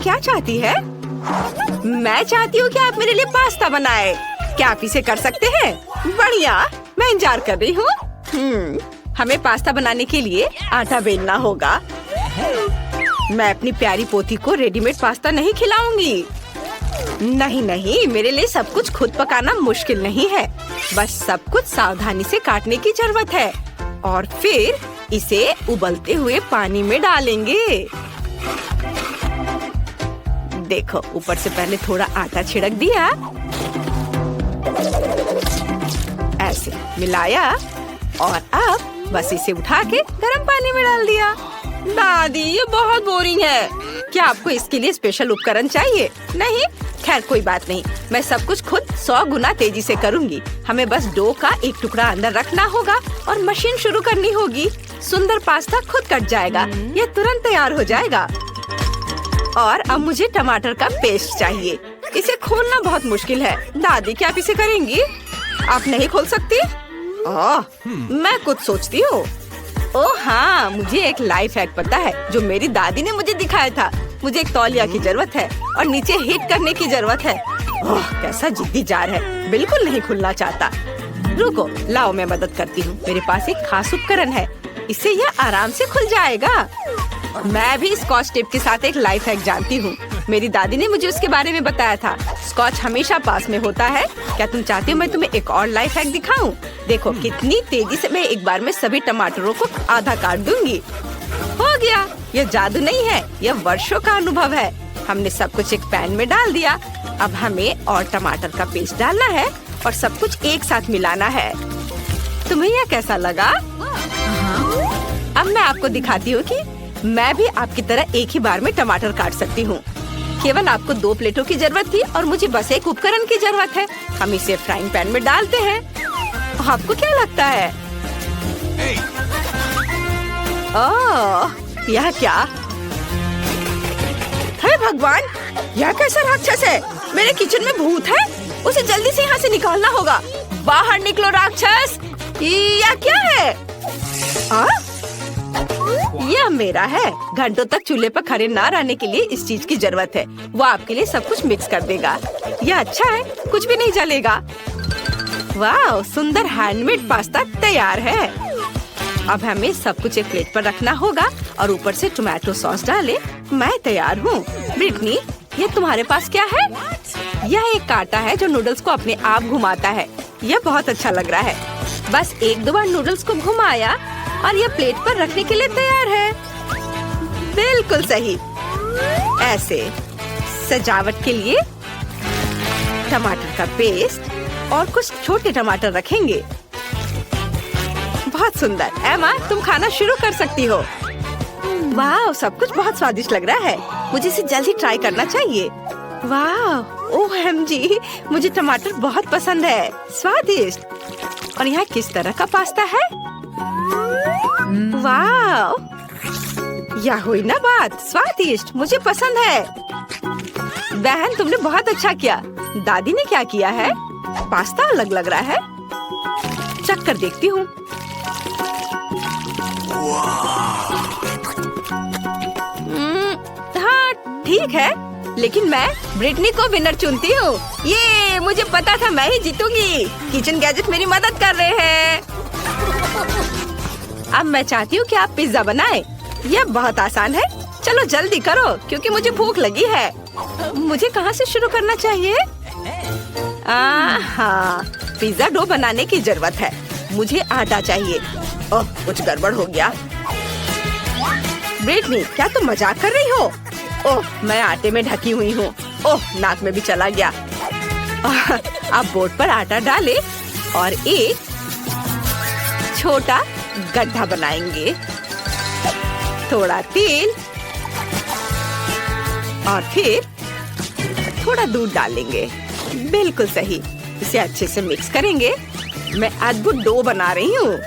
क्या चाहती है? मैं चाहती हूँ कि आप मेरे लिए पास्ता बनाए। क्या आप इसे कर सकते हैं? बढ़िया, मैं इंतजार कर रही हूँ। हमें पास्ता बनाने के लिए आटा बेलना होगा। मैं अपनी प्यारी पोती को रेडीमेड पास्ता नहीं खिलाऊंगी। नहीं नहीं, मेरे लिए सब कुछ खुद पकाना मुश्किल नहीं है। बस सब कुछ सावधानी से काटने की जरूरत है और फिर इसे उबलते हुए पानी में डालेंगे। देखो, ऊपर से पहले थोड़ा आटा छिड़क दिया, ऐसे मिलाया और अब बस इसे उठा के गर्म पानी में डाल दिया। दादी, ये बहुत बोरिंग है। क्या आपको इसके लिए स्पेशल उपकरण चाहिए? नहीं, खैर कोई बात नहीं, मैं सब कुछ खुद 100 गुना तेजी से करूंगी। हमें बस डो का एक टुकड़ा अंदर रखना होगा और मशीन शुरू करनी होगी। सुंदर पास्ता खुद कट जाएगा। ये तुरंत तैयार हो जाएगा। और अब मुझे टमाटर का पेस्ट चाहिए। इसे खोलना बहुत मुश्किल है। दादी, क्या आप इसे करेंगी? आप नहीं खोल सकती? मैं कुछ सोचती हूँ। ओह हाँ, मुझे एक लाइफ हैक पता है जो मेरी दादी ने मुझे दिखाया था। मुझे एक तौलिया की जरूरत है और नीचे हिट करने की जरूरत है। ओह, कैसा जिद्दी जार है, बिल्कुल नहीं खुलना चाहता। रुको, लाओ मैं मदद करती हूँ। मेरे पास एक खास उपकरण है, इससे यह आराम से खुल जाएगा। मैं भी स्कॉच टेप के साथ एक लाइफ हैक जानती हूँ। मेरी दादी ने मुझे उसके बारे में बताया था। स्कॉच हमेशा पास में होता है। क्या तुम चाहती हो मैं तुम्हें एक और लाइफ हैक दिखाऊं? देखो कितनी तेजी से मैं एक बार में सभी टमाटरों को आधा काट दूंगी। हो गया, यह जादू नहीं है, यह वर्षों का अनुभव है। हमने सब कुछ एक पैन में डाल दिया। अब हमें और टमाटर का पेस्ट डालना है और सब कुछ एक साथ मिलाना है। तुम्हें यह कैसा लगा? अब मैं आपको दिखाती हूँ कि मैं भी आपकी तरह एक ही बार में टमाटर काट सकती हूँ। केवल आपको 2 प्लेटों की जरूरत थी और मुझे बस एक उपकरण की जरूरत है। हम इसे फ्राइंग पैन में डालते हैं। आपको क्या लगता है? ओह, यह क्या? हे भगवान, यह कैसा राक्षस है? मेरे किचन में भूत है। उसे जल्दी से यहाँ से निकालना होगा। बाहर निकलो राक्षस। यह क्या है? यह मेरा है। घंटों तक चूल्हे पर खड़े ना रहने के लिए इस चीज की जरूरत है। वो आपके लिए सब कुछ मिक्स कर देगा। यह अच्छा है, कुछ भी नहीं जलेगा। वाह, सुंदर हैंडमेड पास्ता तैयार है। अब हमें सब कुछ एक प्लेट पर रखना होगा और ऊपर से टोमेटो सॉस डालें। मैं तैयार हूँ। ब्रिटनी, ये तुम्हारे पास क्या है? यह एक कांटा है जो नूडल्स को अपने आप घुमाता है। यह बहुत अच्छा लग रहा है। बस 1-2 बार नूडल्स को घुमाया और यह प्लेट पर रखने के लिए तैयार है। बिल्कुल सही। ऐसे सजावट के लिए टमाटर का पेस्ट और कुछ छोटे टमाटर रखेंगे। बहुत सुंदर। एमा, तुम खाना शुरू कर सकती हो। वाह, सब कुछ बहुत स्वादिष्ट लग रहा है। मुझे इसे जल्दी ट्राई करना चाहिए। वाह, OMG, मुझे टमाटर बहुत पसंद है। स्वादिष्ट। और यहाँ किस तरह का पास्ता है? वाह, यह हुई ना बात। स्वादिष्ट, मुझे पसंद है। बहन, तुमने बहुत अच्छा किया। दादी ने क्या किया है? पास्ता अलग लग रहा है। चख कर देखती हूँ। हाँ, ठीक है, लेकिन मैं ब्रिटनी को विनर चुनती हूँ। ये मुझे पता था मैं ही जीतूंगी। किचन गैजेट मेरी मदद कर रहे हैं। अब मैं चाहती हूँ कि आप पिज्जा बनाएं। यह बहुत आसान है। चलो जल्दी करो क्योंकि मुझे भूख लगी है। मुझे कहाँ से शुरू करना चाहिए? हाँ, पिज्जा डो बनाने की जरूरत है। मुझे आटा चाहिए। ओह, कुछ गड़बड़ हो गया। ब्रिटनी, क्या तुम मजाक कर रही हो? ओह, मैं आटे में ढकी हुई हूँ। ओह, नाक में भी चला गया। अब बोर्ड पर आटा डालें और एक छोटा गड्ढा बनाएंगे। थोड़ा तेल और फिर थोड़ा दूध डालेंगे। बिल्कुल सही। इसे अच्छे से मिक्स करेंगे। मैं अद्भुत डो बना रही हूँ।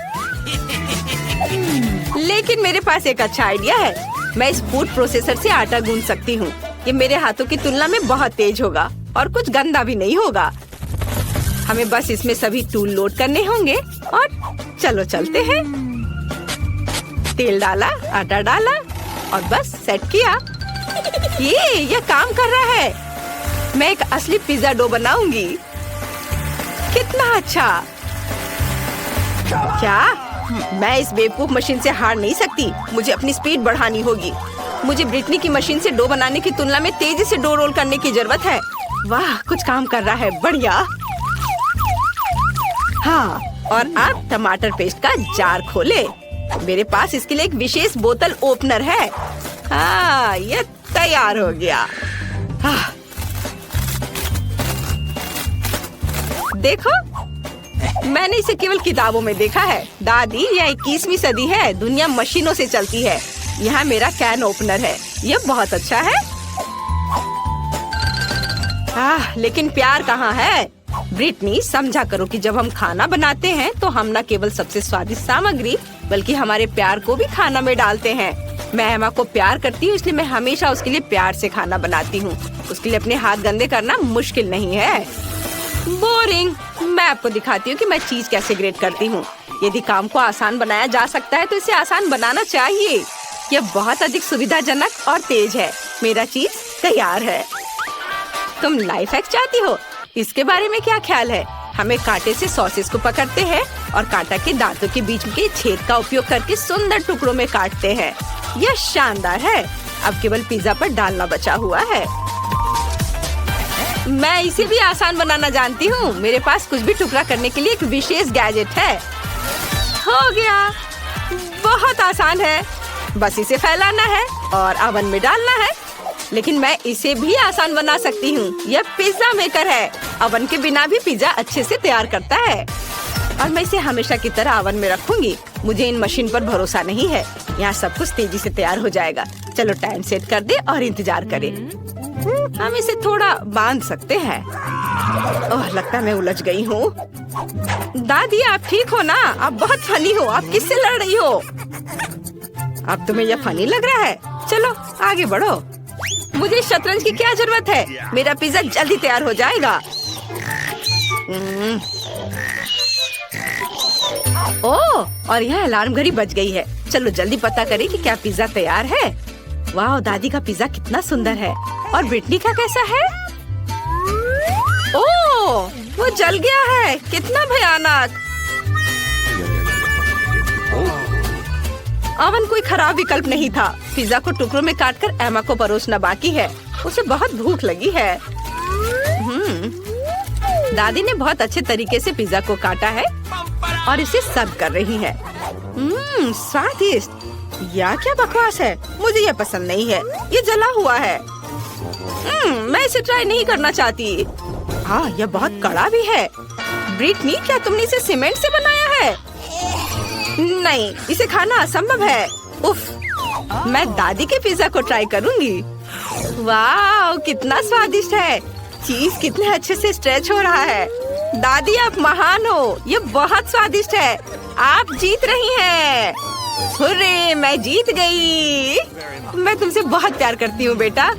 लेकिन मेरे पास एक अच्छा आइडिया है। मैं इस फूड प्रोसेसर से आटा गूंद सकती हूँ। ये मेरे हाथों की तुलना में बहुत तेज होगा और कुछ गंदा भी नहीं होगा। हमें बस इसमें सभी टूल लोड करने होंगे और चलो चलते हैं। तेल डाला, आटा डाला और बस सेट किया। ये काम कर रहा है। मैं एक असली पिज्जा डो बनाऊंगी। कितना अच्छा। क्या मैं इस बेवकूफ मशीन से हार नहीं सकती। मुझे अपनी स्पीड बढ़ानी होगी। मुझे ब्रिटनी की मशीन से डो बनाने की तुलना में तेजी से डो रोल करने की जरूरत है। वाह, कुछ काम कर रहा है। बढ़िया। हाँ, और अब टमाटर पेस्ट का जार खोले। मेरे पास इसके लिए एक विशेष बोतल ओपनर है। हाँ, ये तैयार हो गया। हाँ। देखो, मैंने इसे केवल किताबों में देखा है। दादी, यह 21वीं सदी है। दुनिया मशीनों से चलती है। यहाँ मेरा कैन ओपनर है। यह बहुत अच्छा है। लेकिन प्यार कहाँ है? ब्रिटनी, समझा करो कि जब हम खाना बनाते हैं तो हम न केवल सबसे स्वादिष्ट सामग्री बल्कि हमारे प्यार को भी खाना में डालते हैं। मैं एमा को प्यार करती हूँ, इसलिए मैं हमेशा उसके लिए प्यार से खाना बनाती हूँ। उसके लिए अपने हाथ गंदे करना मुश्किल नहीं है। बोरिंग। मैं आपको दिखाती हूँ कि मैं चीज कैसे ग्रेट करती हूँ। यदि काम को आसान बनाया जा सकता है तो इसे आसान बनाना चाहिए। यह बहुत अधिक सुविधाजनक और तेज है। मेरा चीज तैयार है। तुम लाइफ हैक चाहती हो? इसके बारे में क्या ख्याल है? हमें कांटे से सॉसेस को पकड़ते हैं और कांटा के दांतों के बीच के छेद का उपयोग करके सुंदर टुकड़ों में काटते हैं। यह शानदार है। अब केवल पिज्जा पर डालना बचा हुआ है। मैं इसे भी आसान बनाना जानती हूँ। मेरे पास कुछ भी टुकड़ा करने के लिए एक विशेष गैजेट है। हो गया। बहुत आसान है। बस इसे फैलाना है और ओवन में डालना है। लेकिन मैं इसे भी आसान बना सकती हूँ। यह पिज्जा मेकर है। ओवन के बिना भी पिज्जा अच्छे से तैयार करता है। और मैं इसे हमेशा की तरह ओवन में रखूंगी। मुझे इन मशीन पर भरोसा नहीं है। यहाँ सब कुछ तेजी से तैयार हो जाएगा। चलो टाइम सेट कर दे और इंतजार करें। हम इसे थोड़ा बांध सकते हैं। ओह, लगता है मैं उलझ गई हूँ। दादी, आप ठीक हो ना? आप बहुत फनी हो। आप किससे लड़ रही हो? अब तुम्हें यह फनी लग रहा है? चलो आगे बढ़ो। मुझे शतरंज की क्या जरूरत है? मेरा पिज्जा जल्दी तैयार हो जाएगा। ओह, और यह अलार्म घड़ी बज गई है। चलो जल्दी पता करें कि क्या पिज्जा तैयार है। वाह, दादी का पिज्जा कितना सुंदर है। और ब्रिटनी का कैसा है? ओह, वो जल गया है। कितना भयानक। ओवन कोई खराब विकल्प नहीं था। पिज्जा को टुकड़ों में काटकर एमा को परोसना बाकी है। उसे बहुत भूख लगी है। दादी ने बहुत अच्छे तरीके से पिज्जा को काटा है और इसे सर्व कर रही है। स्वादिष्ट। यह क्या बकवास है? मुझे यह पसंद नहीं है। ये जला हुआ है। मैं इसे ट्राई नहीं करना चाहती। हाँ, यह बहुत कड़ा भी है। ब्रिटनी, क्या तुमने इसे सीमेंट से बनाया है? नहीं, इसे खाना असंभव है। उफ, मैं दादी के पिज्जा को ट्राई करूंगी। वाह, कितना स्वादिष्ट है। चीज कितने अच्छे से स्ट्रेच हो रहा है। दादी, आप महान हो। ये बहुत स्वादिष्ट है। आप जीत रही हैं। हुर्रे, मैं जीत गई। मैं तुमसे बहुत प्यार करती हूँ बेटा।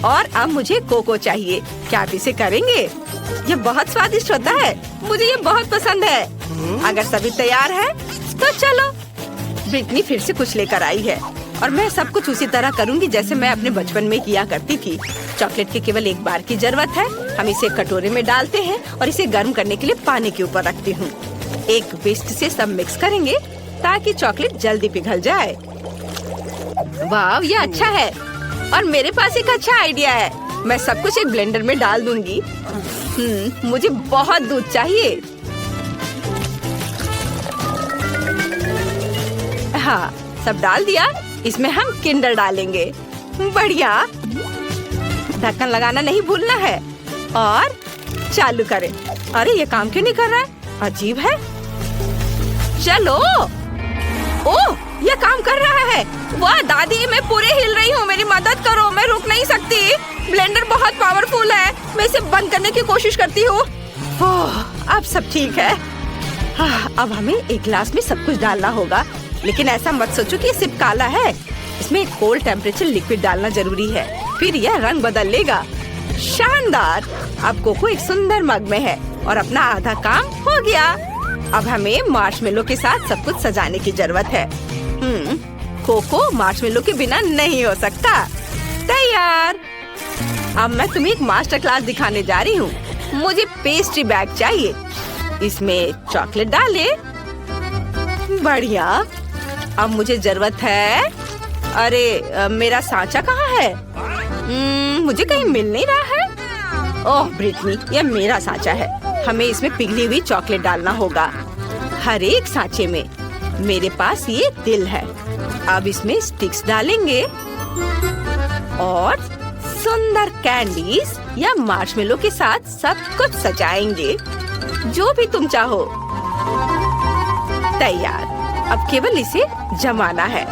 और अब मुझे कोको चाहिए। क्या आप इसे करेंगे? ये बहुत स्वादिष्ट होता है। मुझे ये बहुत पसंद है। अगर सभी तैयार है तो चलो। ब्रिटनी फिर से कुछ लेकर आई है और मैं सब कुछ उसी तरह करूंगी जैसे मैं अपने बचपन में किया करती थी। चॉकलेट की केवल एक बार की जरूरत है। हम इसे कटोरे में डालते हैं और इसे गर्म करने के लिए पानी के ऊपर रखती हूँ। एक विस्क से सब मिक्स करेंगे ताकि चॉकलेट जल्दी पिघल जाए। वाह, ये अच्छा है। और मेरे पास एक अच्छा आइडिया है। मैं सब कुछ एक ब्लेंडर में डाल दूंगी। मुझे बहुत दूध चाहिए। हाँ, सब डाल दिया। इसमें हम किंडर डालेंगे। बढ़िया। ढक्कन लगाना नहीं भूलना है और चालू करें। अरे, ये काम क्यों नहीं कर रहा है? अजीब है। चलो। ओह, ये काम कर रहा है। वाह दादी, मैं पूरे हिल रही हूँ। मेरी मदद करो, मैं रुक नहीं सकती। ब्लेंडर बहुत पावरफुल है। मैं इसे बंद करने की कोशिश करती हूँ। अब सब ठीक है। अब हमें एक गिलास में सब कुछ डालना होगा, लेकिन ऐसा मत सोचो कि ये सिर्फ काला है। इसमें एक कोल्ड टेम्परेचर लिक्विड डालना जरूरी है, फिर यह रंग बदल लेगा। शानदार। अब कोको एक सुंदर मग में है और अपना आधा काम हो गया। अब हमें मार्शमेलो के साथ सब कुछ सजाने की जरूरत है। कोको मार्शमेलो के बिना नहीं हो सकता। तैयार। अब मैं तुम्हें एक मास्टर क्लास दिखाने जा रही हूँ। मुझे पेस्ट्री बैग चाहिए। इसमें चॉकलेट डाले। बढ़िया। अब मुझे जरूरत है, अरे मेरा सांचा कहाँ है? मुझे कहीं मिल नहीं रहा है। ओह ब्रिटनी, यह मेरा सांचा है। हमें इसमें पिघली हुई चॉकलेट डालना होगा। हर एक सांचे में। मेरे पास ये दिल है। अब इसमें स्टिक्स डालेंगे और सुंदर कैंडीज या मार्शमेलो के साथ सब कुछ सजाएंगे, जो भी तुम चाहो। तैयार। अब केवल इसे जमाना है।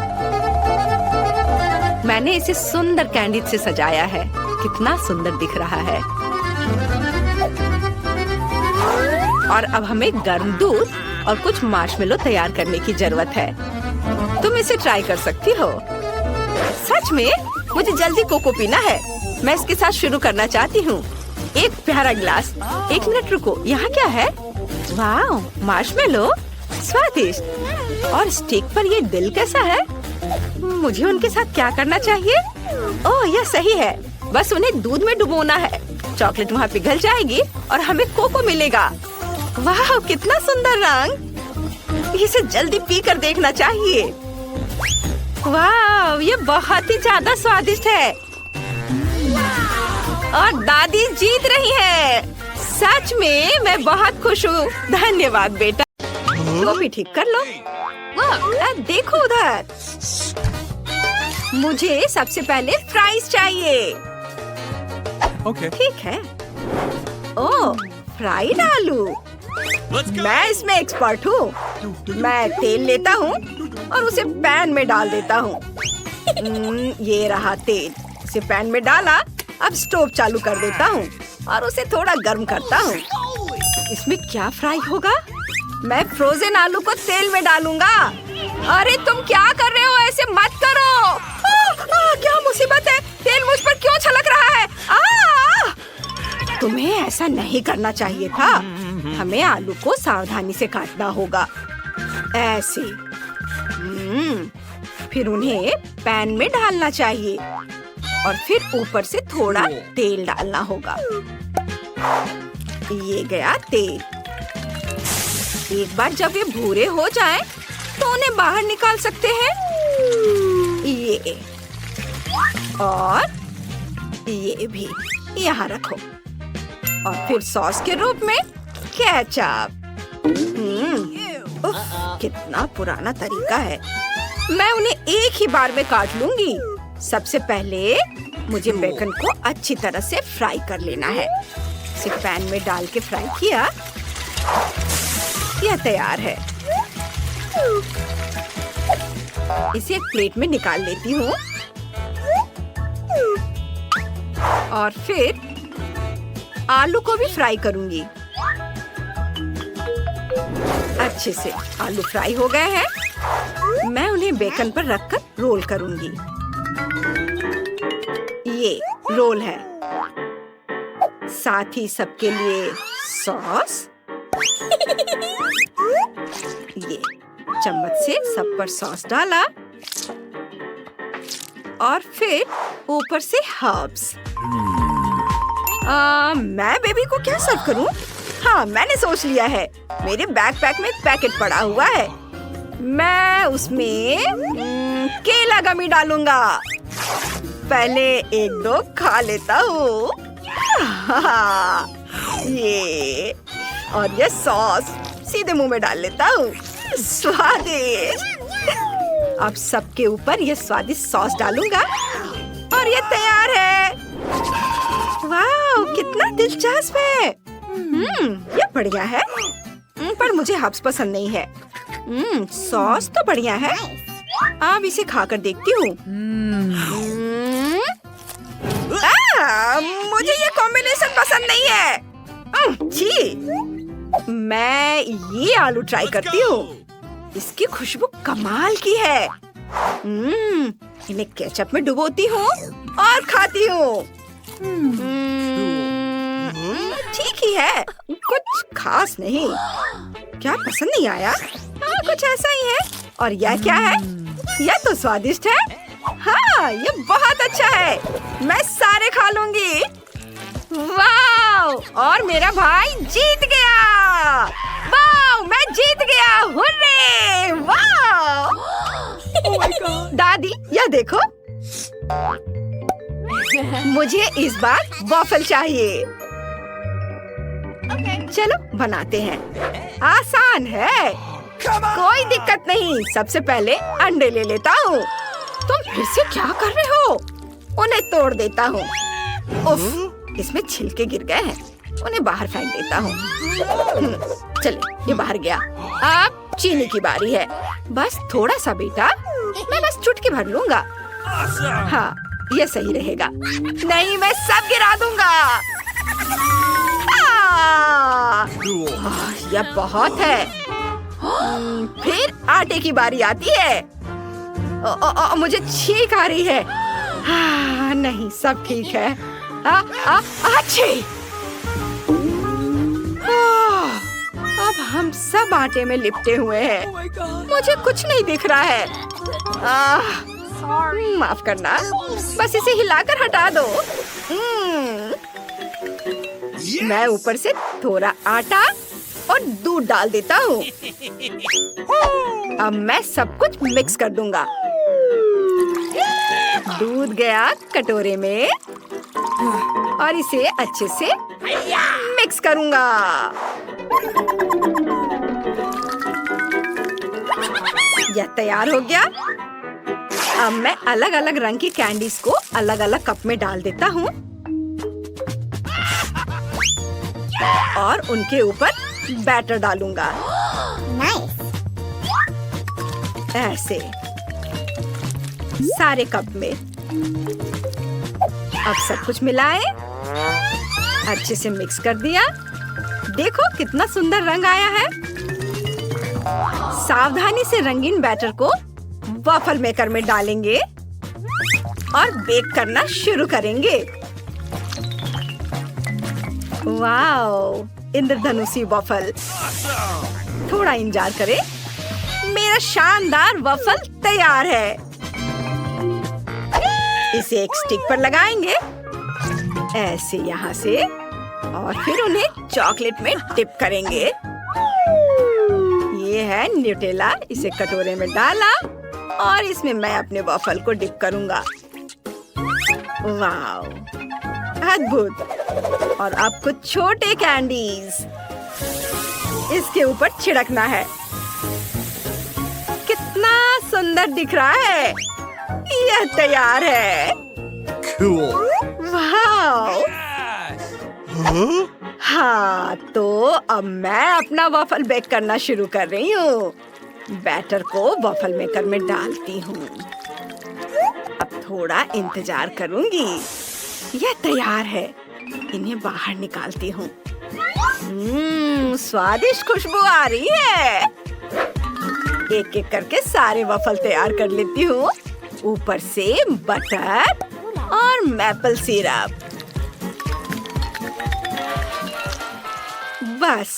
मैंने इसे सुंदर कैंडी से सजाया है। कितना सुंदर दिख रहा है। और अब हमें गर्म दूध और कुछ मार्शमेलो तैयार करने की जरूरत है। तुम इसे ट्राई कर सकती हो। सच में मुझे जल्दी कोको पीना है। मैं इसके साथ शुरू करना चाहती हूँ। एक प्यारा गिलास। एक मिनट रुको, यहाँ क्या है? वाह, मार्शमेलो, स्वादिष्ट। और स्टिक पर ये दिल कैसा है? मुझे उनके साथ क्या करना चाहिए? ओह, यह सही है। बस उन्हें दूध में डुबोना है। चॉकलेट वहाँ पिघल जाएगी और हमें कोको मिलेगा। वाह, कितना सुंदर रंग। इसे जल्दी पी कर देखना चाहिए। वाह, ये बहुत ही ज्यादा स्वादिष्ट है। और दादी जीत रही है। सच में मैं बहुत खुश हूँ। धन्यवाद बेटा। कॉफी ठीक कर लो। वाह, देखो उधर। मुझे सबसे पहले फ्राइज चाहिए। ठीक है। ओह, फ्राइड आलू। मैं इसमें एक्सपर्ट हूँ। मैं तेल लेता हूँ और उसे पैन में डाल देता हूँ। ये रहा तेल। इसे पैन में डाला। अब स्टोव चालू कर देता हूँ और उसे थोड़ा गर्म करता हूँ। इसमें क्या फ्राई होगा? मैं फ्रोजन आलू को तेल में डालूंगा। अरे तुम क्या कर रहे हो? ऐसे मत करो। क्या मुसीबत है? तेल मुझ पर क्यों छलक रहा है? तुम्हें ऐसा नहीं करना चाहिए था। हमें आलू को सावधानी से काटना होगा। ऐसे। फिर उन्हें पैन में डालना चाहिए और फिर ऊपर से थोड़ा तेल डालना होगा। ये गया तेल। एक बार जब ये भूरे हो जाएं, तो उन्हें बाहर निकाल सकते हैं। ये और ये भी यहाँ रखो। और फिर सॉस के रूप में केचप। कितना पुराना तरीका है। मैं उन्हें एक ही बार में काट लूंगी। सबसे पहले मुझे बेकन को अच्छी तरह से फ्राई कर लेना है। इसे पैन में डाल के फ्राई किया। यह तैयार है। इसे एक प्लेट में निकाल लेती हूँ और फिर आलू को भी फ्राई करूंगी। अच्छे से आलू फ्राई हो गए हैं। मैं उन्हें बेकन पर रखकर रोल करूंगी। ये रोल है। साथ ही सबके लिए सॉस। ये चम्मच से सब पर सॉस डाला और फिर ऊपर से हर्ब्स। मैं बेबी को क्या सर्व करूं? हाँ, मैंने सोच लिया है। मेरे बैकपैक में एक पैकेट पड़ा हुआ है। मैं उसमें केला गमी डालूंगा। पहले एक दो खा लेता हूँ। ये और ये सॉस सीधे मुंह में डाल लेता हूँ। स्वादिष्ट। अब सबके ऊपर ये स्वादिष्ट सॉस डालूंगा और ये तैयार है। वाह, कितना दिलचस्प है। ये बढ़िया है। पर मुझे हर्ब्स पसंद नहीं है। सॉस तो बढ़िया है। अब इसे खाकर देखती हूँ। मुझे ये कॉम्बिनेशन पसंद नहीं है। जी, मैं ये आलू ट्राई करती हूँ। इसकी खुशबू कमाल की है। इन्हें केचप में डुबोती हूँ और खाती हूँ। ठीक ही है, कुछ खास नहीं। क्या पसंद नहीं आया? कुछ ऐसा ही है। और यह क्या है? यह तो स्वादिष्ट है। हाँ, ये बहुत अच्छा है। मैं सारे खा लूंगी। वाह! और मेरा भाई जीत गया। वाह! मैं जीत गया। हुर्रे! वाह! दादी, यह देखो। मुझे इस बार वॉफल चाहिए। चलो बनाते हैं। आसान है, कोई दिक्कत नहीं। सबसे पहले अंडे ले लेता हूँ। तुम फिर से क्या कर रहे हो? उन्हें तोड़ देता हूँ। उफ, इसमें छिलके गिर गए हैं। उन्हें बाहर फेंक देता हूँ। चलिए, ये बाहर गया। अब चीनी की बारी है। बस थोड़ा सा बेटा, मैं बस चुटकी भर लूंगा। हाँ, ये सही रहेगा। नहीं, मैं सब गिरा दूंगा। यह बहुत है। फिर आटे की बारी आती है। मुझे छींक आ रही है। नहीं, सब ठीक है। अच्छी। अब हम सब आटे में लिपटे हुए हैं। मुझे कुछ नहीं दिख रहा है। माफ करना, बस इसे हिलाकर हटा दो। मैं ऊपर से थोड़ा आटा और दूध डाल देता हूँ। अब मैं सब कुछ मिक्स कर दूंगा। दूध गया कटोरे में और इसे अच्छे से मिक्स करूंगा। यह तैयार हो गया। अब मैं अलग अलग रंग की कैंडीज को अलग अलग कप में डाल देता हूँ और उनके ऊपर बैटर डालूंगा। ऐसे सारे कप में। अब सब कुछ मिलाएं, अच्छे से मिक्स कर दिया। देखो कितना सुंदर रंग आया है। सावधानी से रंगीन बैटर को वॉफल मेकर में डालेंगे और बेक करना शुरू करेंगे। वाओ, इंद्रधनुषी वॉफल। थोड़ा इंतजार करें। मेरा शानदार वॉफल तैयार है। इसे एक स्टिक पर लगाएंगे, ऐसे यहाँ से, और फिर उन्हें चॉकलेट में डिप करेंगे। ये है न्यूटेला। इसे कटोरे में डाला और इसमें मैं अपने वॉफल को डिप करूंगा। वाओ, अद्भुत। और अब कुछ छोटे कैंडीज इसके ऊपर छिड़कना है। कितना सुंदर दिख रहा है। यह तैयार है। Cool. वाओ। हाँ, तो अब मैं अपना वॉफल बेक करना शुरू कर रही हूँ। बैटर को वॉफल मेकर में डालती हूँ। अब थोड़ा इंतजार करूंगी। यह तैयार है। इन्हें बाहर निकालती हूँ। स्वादिष्ट खुशबू आ रही है। एक एक करके सारे वॉफल तैयार कर लेती हूँ। ऊपर से बटर और मैपल सिरप। बस,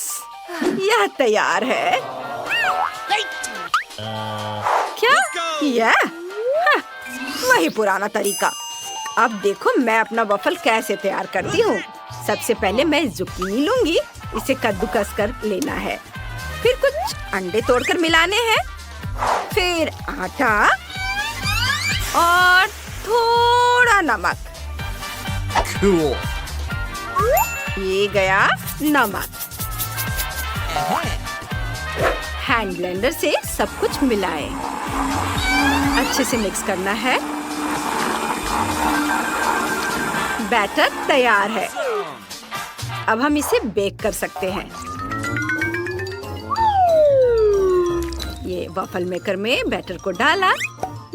यह तैयार है। क्या? यह? वही पुराना तरीका। अब देखो मैं अपना वॉफल कैसे तैयार करती हूँ। सबसे पहले मैं जुकीनी लूंगी। इसे कद्दूकस कर लेना है। फिर कुछ अंडे तोड़कर मिलाने हैं। फिर आटा और थोड़ा नमक। Cool. ये गया नमक। हैंड ब्लेंडर से सब कुछ मिलाएं। अच्छे से मिक्स करना है। बैटर तैयार है। अब हम इसे बेक कर सकते हैं। ये वॉफल मेकर में बैटर को डाला,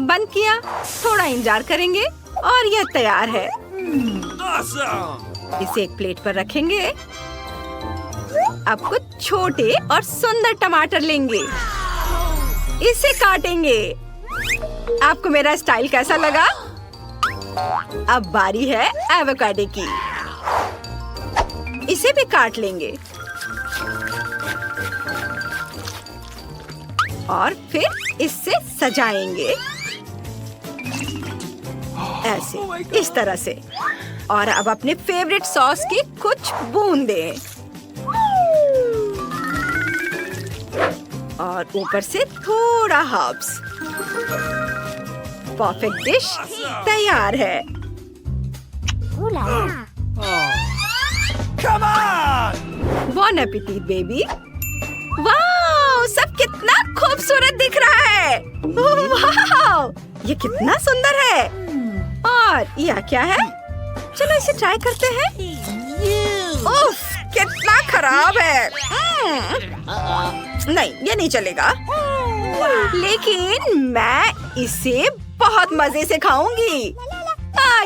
बंद किया, थोड़ा इंतजार करेंगे और यह तैयार है। Awesome. इसे एक प्लेट पर रखेंगे। अब कुछ छोटे और सुंदर टमाटर लेंगे। इसे काटेंगे। आपको मेरा स्टाइल कैसा लगा? अब बारी है एवोकाडो की। इसे भी काट लेंगे और फिर इससे सजाएंगे, ऐसे, इस तरह से। और अब अपने फेवरेट सॉस की कुछ बूंदें और ऊपर से थोड़ा हर्ब्स। परफेक्ट डिश तैयार है। Come on! Bon appetit baby. वाह, सब कितना खूबसूरत दिख रहा है। वाह, ये कितना सुंदर है। और यह क्या है? चलो इसे ट्राई करते हैं। उफ, कितना खराब है। नहीं, ये नहीं चलेगा। लेकिन मैं इसे बहुत मजे से खाऊंगी।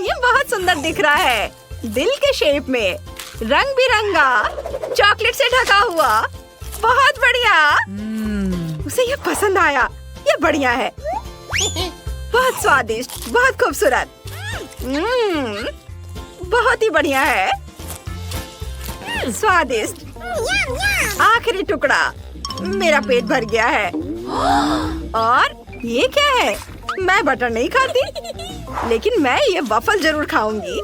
ये बहुत सुंदर दिख रहा है, दिल के शेप में, रंग बिरंगा, चॉकलेट से ढका हुआ। बहुत बढ़िया। उसे ये पसंद आया। ये बढ़िया है, बहुत स्वादिष्ट, बहुत खूबसूरत। बहुत ही बढ़िया है, स्वादिष्ट। आखिरी टुकड़ा, मेरा पेट भर गया है। और ये क्या है? मैं बटर नहीं खाती, लेकिन मैं ये वफल जरूर खाऊंगी।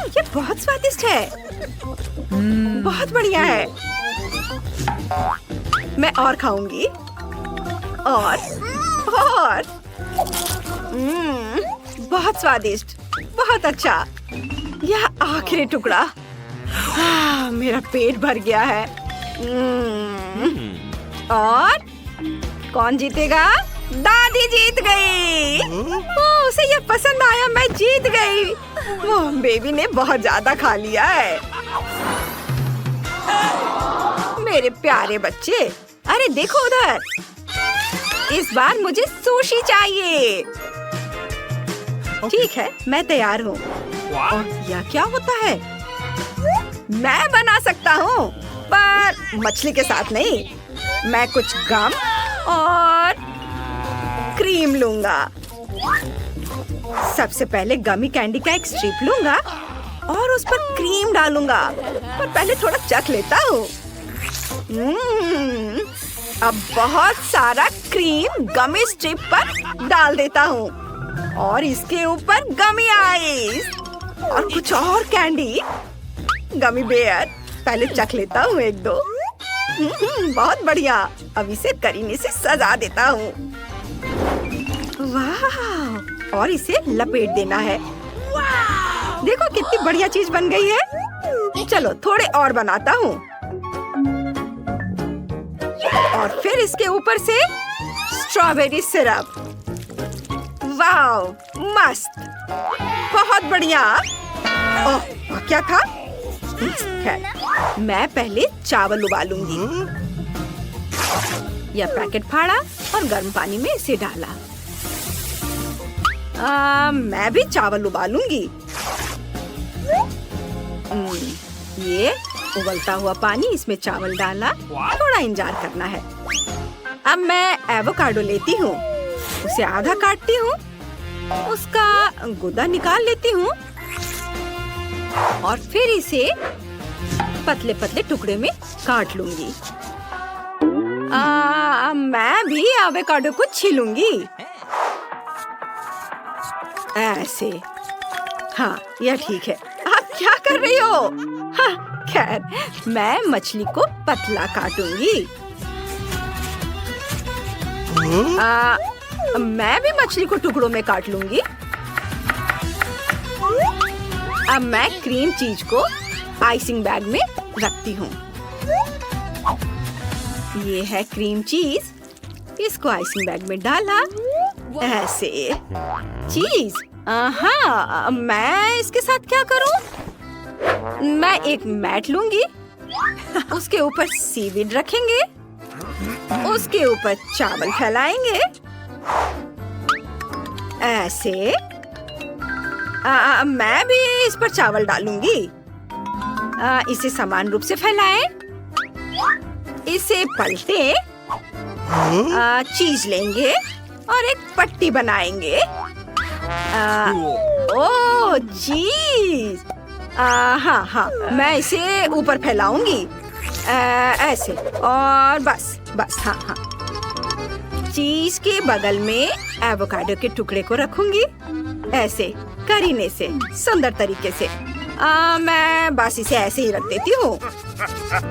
ये बहुत स्वादिष्ट है, बहुत बढ़िया है। मैं और खाऊंगी, और बहुत स्वादिष्ट, बहुत अच्छा। यह आखिरी टुकड़ा। मेरा पेट भर गया है। और कौन जीतेगा? दादी जीत गई। उसे ये पसंद आया, मैं जीत गई। बेबी ने बहुत ज्यादा खा लिया है। मेरे प्यारे बच्चे, अरे देखो उधर। इस बार मुझे सुशी चाहिए। ठीक है, मैं तैयार हूँ। और यह क्या होता है? मैं बना सकता हूँ, पर मछली के साथ नहीं। मैं कुछ गम और क्रीम लूंगा। सबसे पहले गमी कैंडी का एक स्ट्रिप लूंगा और उस पर क्रीम डालूंगा। पर पहले थोड़ा चख लेता हूँ। अब बहुत सारा क्रीम गमी स्ट्रिप पर डाल देता हूँ और इसके ऊपर गमी आइस और कुछ और कैंडी, गमी बेयर। पहले चख लेता हूँ एक दो। बहुत बढ़िया। अब इसे करीने से सजा देता हूँ। वाह, और इसे लपेट देना है। देखो कितनी बढ़िया चीज बन गई है। चलो थोड़े और बनाता हूँ। और फिर इसके ऊपर से स्ट्रॉबेरी सिरप। वाह, मस्त, बहुत बढ़िया। ओह, क्या था? मैं पहले चावल उबालूंगी। यह पैकेट फाड़ा और गर्म पानी में इसे डाला। मैं भी चावल उबालूंगी। ये उबलता हुआ पानी, इसमें चावल डाला। थोड़ा इंतजार करना है। अब मैं एवोकाडो लेती हूँ, उसे आधा काटती हूँ, उसका गुदा निकाल लेती हूँ और फिर इसे पतले पतले टुकड़े में काट लूंगी। मैं भी एवोकाडो को छीलूंगी, ऐसे। हाँ, यह ठीक है। आप क्या कर रही हो? हाँ, खैर, मैं मछली को पतला काटूंगी। मैं भी मछली को टुकड़ों में काट लूंगी। अब मैं क्रीम चीज को आइसिंग बैग में रखती हूँ। ये है क्रीम चीज, इसको आइसिंग बैग में डाला, ऐसे। चीज, हाँ, मैं इसके साथ क्या करूँ? मैं एक मैट लूंगी, उसके ऊपर सीवीड रखेंगे, उसके ऊपर चावल फैलाएंगे, ऐसे। मैं भी इस पर चावल डालूंगी। इसे समान रूप से फैलाएं, इसे पलटे, चीज लेंगे और एक पट्टी बनाएंगे। ओह, चीज। हाँ हाँ, मैं इसे ऊपर फैलाऊंगी, ऐसे और बस बस, हाँ हाँ। चीज के बगल में एवोकाडो के टुकड़े को रखूंगी, ऐसे करीने से, सुंदर तरीके से। मैं बस इसे ऐसे ही रख देती हूँ।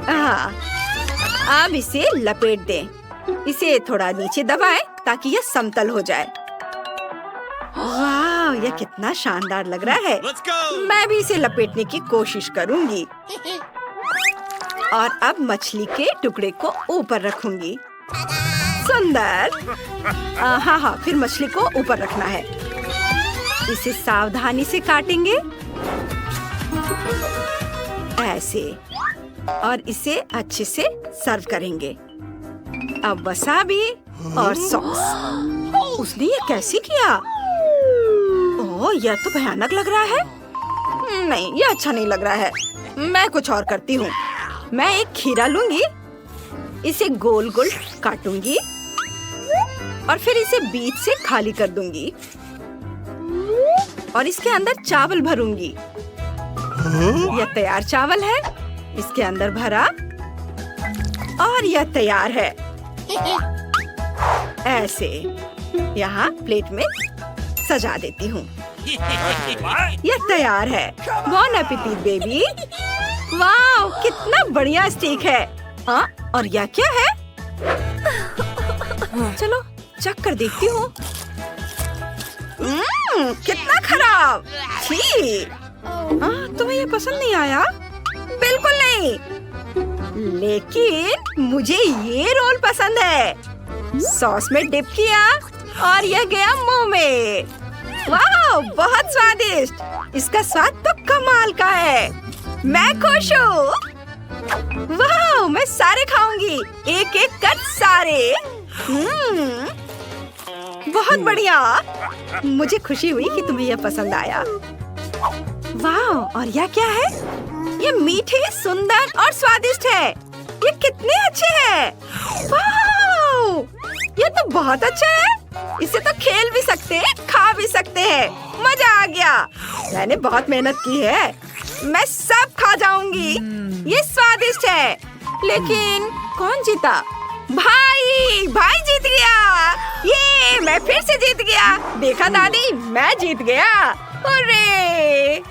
हाँ, अब इसे लपेट दें। इसे थोड़ा नीचे दबाएं ताकि यह समतल हो जाए। वाह, यह कितना शानदार लग रहा है। Let's go! मैं भी इसे लपेटने की कोशिश करूंगी। और अब मछली के टुकड़े को ऊपर रखूंगी। सुंदर। हाँ हाँ, फिर मछली को ऊपर रखना है। इसे सावधानी से काटेंगे, ऐसे, और इसे अच्छे से सर्व करेंगे। अब वसाबी और सॉस। उसने ये कैसे किया? ओह, यह तो भयानक लग रहा है। नहीं, यह अच्छा नहीं लग रहा है। मैं कुछ और करती हूँ। मैं एक खीरा लूंगी, इसे गोल गोल काटूंगी और फिर इसे बीच से खाली कर दूंगी और इसके अंदर चावल भरूंगी। यह तैयार चावल है, इसके अंदर भरा, और यह तैयार है। ऐसे यहाँ प्लेट में सजा देती हूँ। यह तैयार है। बॉन एपेटिट बेबी। वाह, कितना बढ़िया स्टेक है। हाँ, और यह क्या है? चलो चख कर देखती हूँ। कितना खराब। छी। तुम्हें ये पसंद नहीं आया? बिल्कुल नहीं। लेकिन मुझे ये रोल पसंद है। सॉस में डिप किया और यह गया मुंह में। वाह, बहुत स्वादिष्ट। इसका स्वाद तो कमाल का है। मैं खुश हूँ। वाह, मैं सारे खाऊंगी, एक एक कर सारे। बहुत बढ़िया। मुझे खुशी हुई कि तुम्हें यह पसंद आया। वाह, और यह क्या है? ये मीठे, सुंदर और स्वादिष्ट है। ये कितने अच्छे हैं। वाह, ये तो बहुत अच्छा है। इसे तो खेल भी सकते हैं, खा भी सकते हैं। मजा आ गया। मैंने बहुत मेहनत की है। मैं सब खा जाऊंगी। ये स्वादिष्ट है। लेकिन कौन जीता? भाई जीत गया। ये मैं फिर से जीत गया। देखा दादी, मैं जीत गया। हुर्रे!